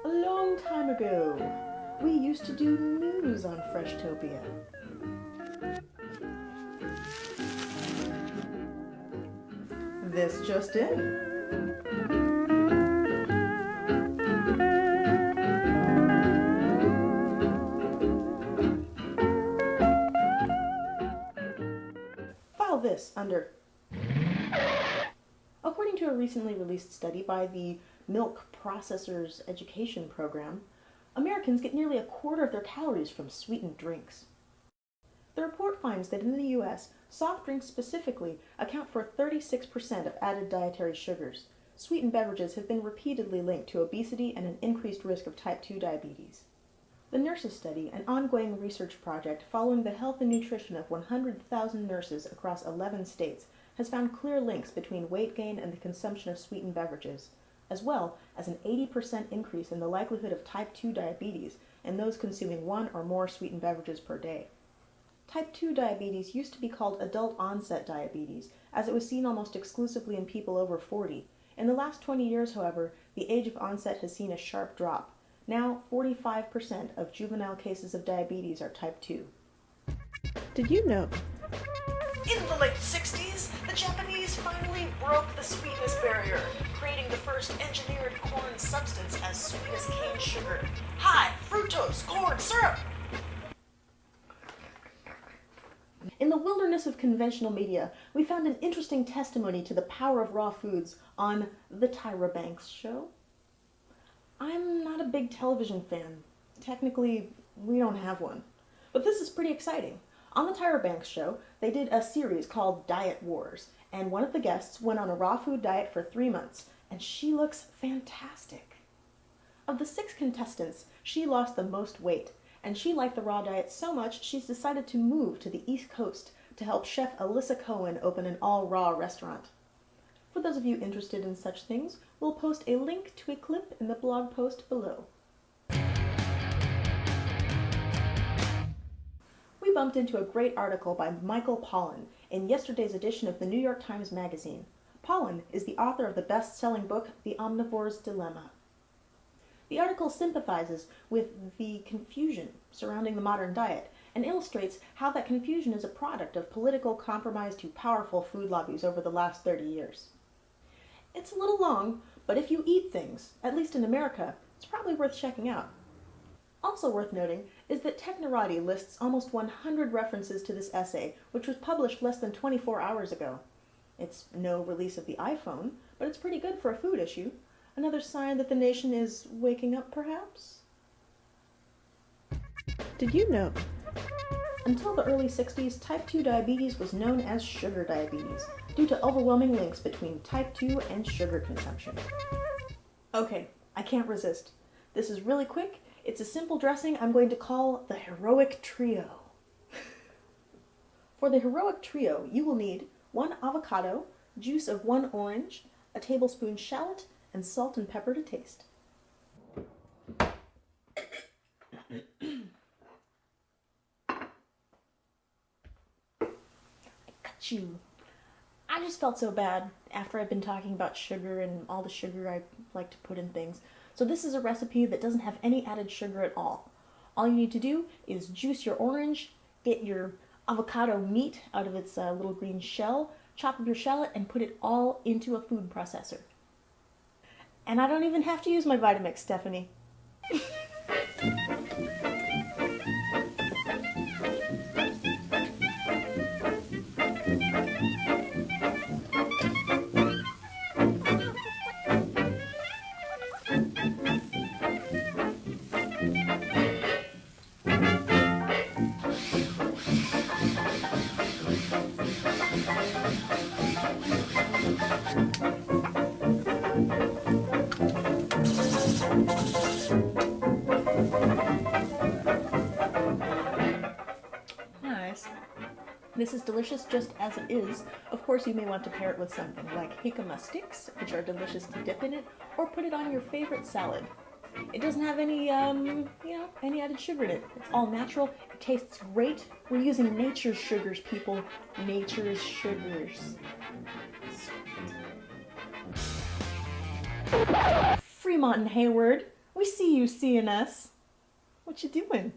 A long time ago, we used to do news on Freshtopia. This just in. File this under. According to a recently released study by the Milk Processors Education Program, Americans get nearly a quarter of their calories from sweetened drinks. The report finds that in the U.S., soft drinks specifically account for 36% of added dietary sugars. Sweetened beverages have been repeatedly linked to obesity and an increased risk of type 2 diabetes. The Nurses Study, an ongoing research project following the health and nutrition of 100,000 nurses across 11 states, has found clear links between weight gain and the consumption of sweetened beverages, as well as an 80% increase in the likelihood of type 2 diabetes in those consuming one or more sweetened beverages per day. Type 2 diabetes used to be called adult-onset diabetes, as it was seen almost exclusively in people over 40. In the last 20 years, however, the age of onset has seen a sharp drop. Now, 45% of juvenile cases of diabetes are type 2. Did you know? In the late 60s, the Japanese finally broke the sweetness barrier, creating the first engineered corn substance as sweet as cane sugar. High fructose corn syrup! In the wilderness of conventional media, we found an interesting testimony to the power of raw foods on The Tyra Banks Show. I'm not a big television fan. Technically, we don't have one. But this is pretty exciting. On The Tyra Banks Show, they did a series called Diet Wars, and one of the guests went on a raw food diet for 3 months, and she looks fantastic. Of the 6 contestants, she lost the most weight, and she liked the raw diet so much she's decided to move to the East Coast to help Chef Alyssa Cohen open an all-raw restaurant. For those of you interested in such things, we'll post a link to a clip in the blog post below. We bumped into a great article by Michael Pollan in yesterday's edition of the New York Times Magazine. Pollan is the author of the best-selling book, The Omnivore's Dilemma. The article sympathizes with the confusion surrounding the modern diet and illustrates how that confusion is a product of political compromise to powerful food lobbies over the last 30 years. It's a little long, but if you eat things, at least in America, it's probably worth checking out. Also worth noting is that Technorati lists almost 100 references to this essay, which was published less than 24 hours ago. It's no release of the iPhone, but it's pretty good for a food issue. Another sign that the nation is waking up, perhaps? Did you know? Until the early 60s, type 2 diabetes was known as sugar diabetes, due to overwhelming links between type 2 and sugar consumption. Okay, I can't resist. This is really quick. It's a simple dressing I'm going to call the Heroic Trio. For the Heroic Trio, you will need 1 avocado, juice of 1 orange, a tablespoon shallot, and salt and pepper to taste. Achoo. I just felt so bad after I've been talking about sugar and all the sugar I like to put in things. So this is a recipe that doesn't have any added sugar at all. All you need to do is juice your orange, get your avocado meat out of its little green shell, chop up your shallot, and put it all into a food processor. And I don't even have to use my Vitamix, Stephanie. Nice. This is delicious just as it is. Of course, you may want to pair it with something like jicama sticks, which are delicious to dip in it, or put it on your favorite salad. It doesn't have any added sugar in it. It's all natural. It tastes great. We're using nature's sugars, people. Nature's sugars. Fremont and Hayward, We see you, CNS. What you doing?